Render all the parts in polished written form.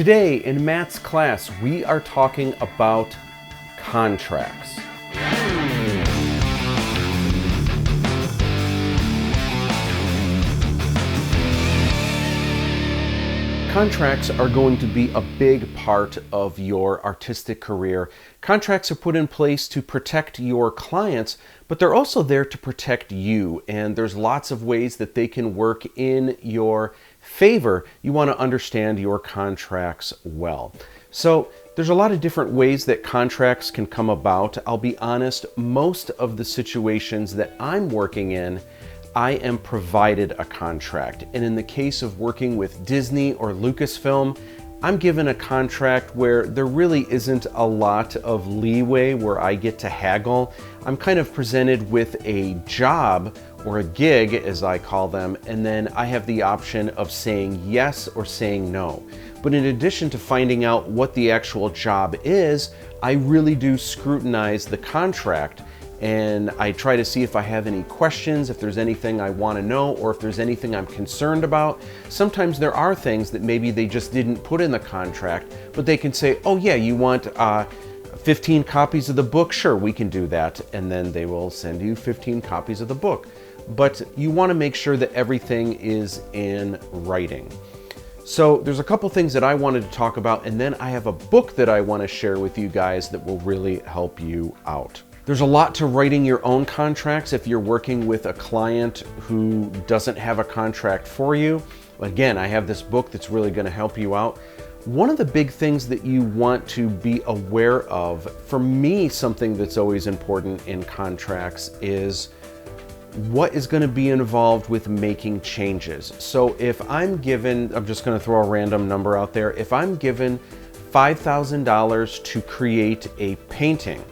Today in Matt's class, we are talking about contracts. Contracts are going to be a big part of your artistic career. Contracts are put in place to protect your clients, but they're also there to protect you. And there's lots of ways that they can work in your favor. You want to understand your contracts well. So there's a lot of different ways that contracts can come about. I'll be honest, most of the situations that I'm working in, I am provided a contract. And in the case of working with Disney or Lucasfilm, I'm given a contract where there really isn't a lot of leeway where I get to haggle. I'm kind of presented with a job or a gig, as I call them, and then I have the option of saying yes or saying no. But in addition to finding out what the actual job is, I really do scrutinize the contract. And I try to see if I have any questions, if there's anything I want to know, or if there's anything I'm concerned about. Sometimes there are things that maybe they just didn't put in the contract, but they can say, oh yeah, you want 15 copies of the book? Sure, we can do that. And then they will send you 15 copies of the book. But you want to make sure that everything is in writing. So there's a couple things that I wanted to talk about, and then I have a book that I want to share with you guys that will really help you out. There's a lot to writing your own contracts if you're working with a client who doesn't have a contract for you. Again, I have this book that's really going to help you out. One of the big things that you want to be aware of, for me, something that's always important in contracts is what is going to be involved with making changes. So if I'm given, I'm just going to throw a random number out there, if I'm given $5,000 to create a painting,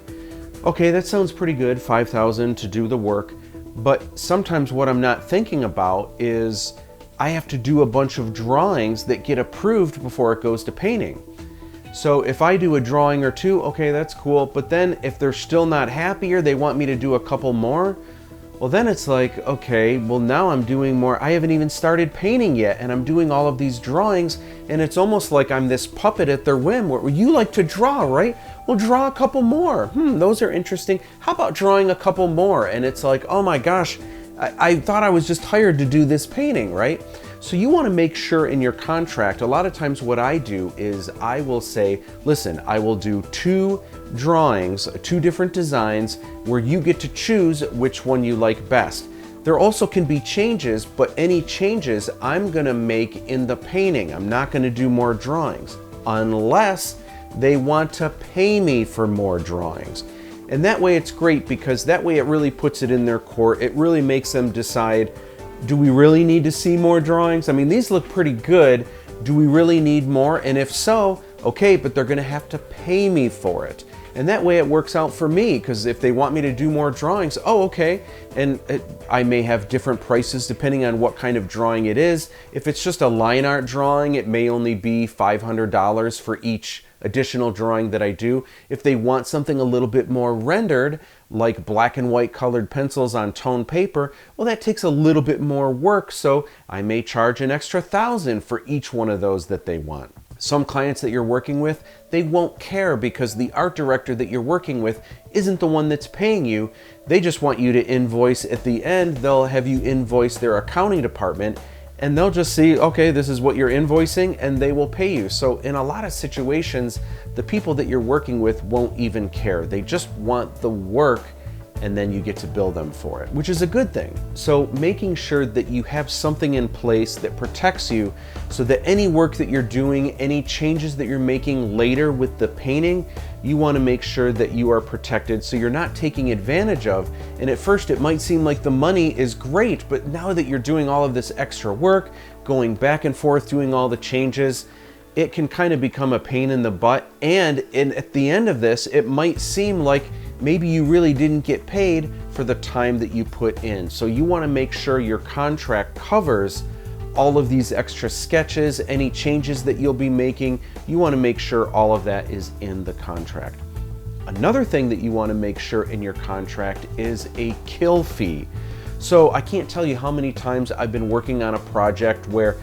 okay, that sounds pretty good, $5,000 to do the work, but sometimes what I'm not thinking about is I have to do a bunch of drawings that get approved before it goes to painting. So if I do a drawing or two, okay, that's cool, but then if they're still not happy or they want me to do a couple more, well then it's like, okay, well now I'm doing more. I haven't even started painting yet and I'm doing all of these drawings and it's almost like I'm this puppet at their whim. Where you like to draw, right? Well, draw a couple more. Those are interesting. How about drawing a couple more? And it's like, oh my gosh, I thought I was just hired to do this painting, right? So you want to make sure in your contract, a lot of times what I do is I will say, listen, I will do 2 drawings, 2 different designs where you get to choose which one you like best. There also can be changes, but any changes I'm going to make in the painting. I'm not going to do more drawings unless they want to pay me for more drawings. And that way it's great because that way it really puts it in their court. It really makes them decide, do we really need to see more drawings? I mean, these look pretty good. Do we really need more? And if so, okay, but they're going to have to pay me for it. And that way it works out for me, because if they want me to do more drawings, oh, okay. And I may have different prices depending on what kind of drawing it is. If it's just a line art drawing, it may only be $500 for each additional drawing that I do. If they want something a little bit more rendered, like black and white colored pencils on toned paper, well, that takes a little bit more work, so I may charge an extra $1,000 for each one of those that they want. Some clients that you're working with, they won't care because the art director that you're working with isn't the one that's paying you. They just want you to invoice at the end. They'll have you invoice their accounting department and they'll just see, okay, this is what you're invoicing, and they will pay you. So in a lot of situations, the people that you're working with won't even care. They just want the work, and then you get to bill them for it, which is a good thing. So making sure that you have something in place that protects you so that any work that you're doing, any changes that you're making later with the painting, you want to make sure that you are protected so you're not taking advantage of. And at first it might seem like the money is great, but now that you're doing all of this extra work, going back and forth, doing all the changes, it can kind of become a pain in the butt. And at the end of this, it might seem like maybe you really didn't get paid for the time that you put in. So you want to make sure your contract covers all of these extra sketches, any changes that you'll be making. You want to make sure all of that is in the contract. Another thing that you want to make sure in your contract is a kill fee. So I can't tell you how many times I've been working on a project where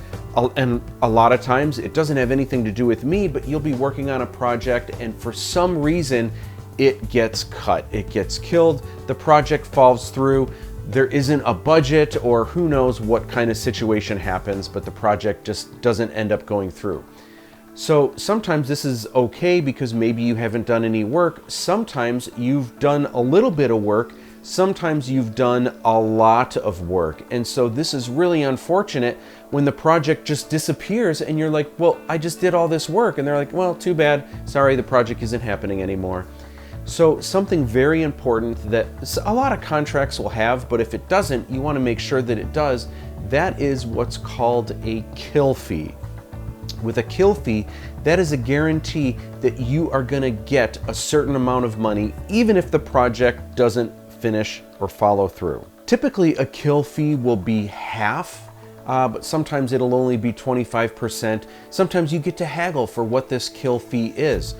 And a lot of times it doesn't have anything to do with me, but you'll be working on a project and for some reason it gets cut, it gets killed, the project falls through, there isn't a budget, or who knows what kind of situation happens, but the project just doesn't end up going through. So sometimes this is okay because maybe you haven't done any work. Sometimes you've done a little bit of work. Sometimes you've done a lot of work. And so this is really unfortunate when the project just disappears and you're like, well, I just did all this work. And they're like, well, too bad. Sorry, the project isn't happening anymore. So something very important that a lot of contracts will have, but if it doesn't, you want to make sure that it does. That is what's called a kill fee. With a kill fee, that is a guarantee that you are going to get a certain amount of money, even if the project doesn't finish or follow through. Typically, a kill fee will be half, but sometimes it'll only be 25%. Sometimes you get to haggle for what this kill fee is.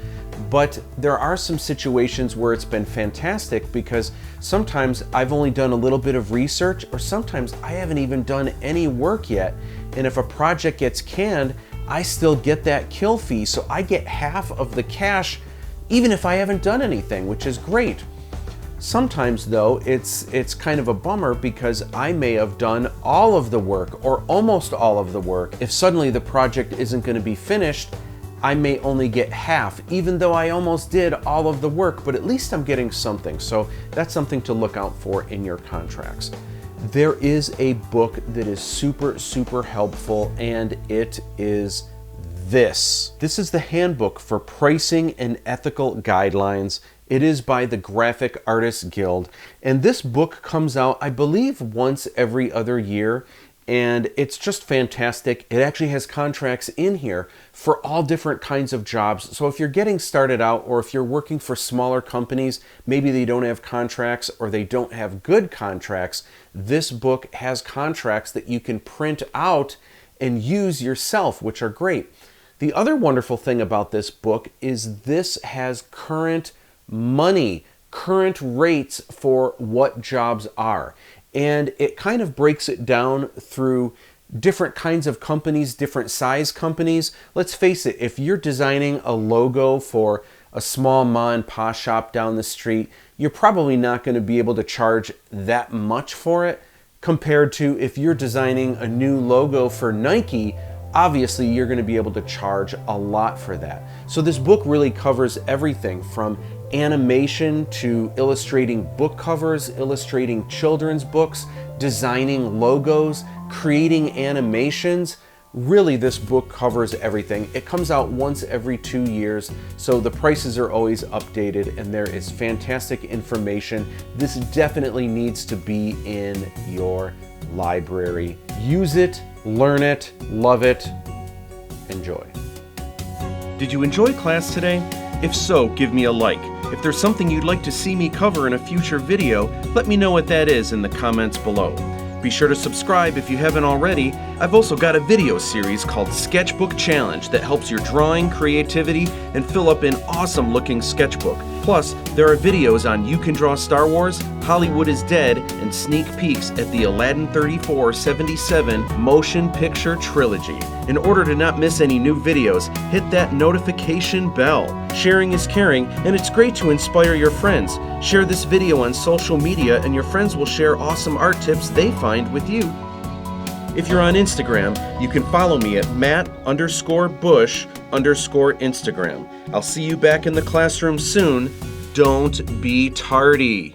But there are some situations where it's been fantastic because sometimes I've only done a little bit of research, or sometimes I haven't even done any work yet. And if a project gets canned, I still get that kill fee. So I get half of the cash even if I haven't done anything, which is great. Sometimes though, it's kind of a bummer because I may have done all of the work or almost all of the work. If suddenly the project isn't going to be finished, I may only get half, even though I almost did all of the work, but at least I'm getting something. So that's something to look out for in your contracts. There is a book that is super, super helpful, and it is this. This is the Handbook for Pricing and Ethical Guidelines. It is by the Graphic Artists Guild, and this book comes out, I believe, once every other year. And it's just fantastic. It actually has contracts in here for all different kinds of jobs. So if you're getting started out, or if you're working for smaller companies, maybe they don't have contracts or they don't have good contracts, this book has contracts that you can print out and use yourself, which are great. The other wonderful thing about this book is this has current money, current rates for what jobs are. And it kind of breaks it down through different kinds of companies, different size companies. Let's face it, if you're designing a logo for a small ma and pa shop down the street, you're probably not going to be able to charge that much for it compared to if you're designing a new logo for Nike. Obviously, you're going to be able to charge a lot for that. So this book really covers everything from animation to illustrating book covers, illustrating children's books, designing logos, creating animations. Really, this book covers everything. It comes out once every 2 years, so the prices are always updated and there is fantastic information. This definitely needs to be in your library. Use it, learn it, love it, enjoy. Did you enjoy class today? If so, give me a like. If there's something you'd like to see me cover in a future video, let me know what that is in the comments below. Be sure to subscribe if you haven't already. I've also got a video series called Sketchbook Challenge that helps your drawing, creativity, and fill up an awesome looking sketchbook. Plus, there are videos on You Can Draw Star Wars, Hollywood is Dead, and sneak peeks at the Aladdin 3477 motion picture trilogy. In order to not miss any new videos, hit that notification bell. Sharing is caring, and it's great to inspire your friends. Share this video on social media and your friends will share awesome art tips they find with you. If you're on Instagram, you can follow me at Matt_Busch_Instagram. I'll see you back in the classroom soon. Don't be tardy.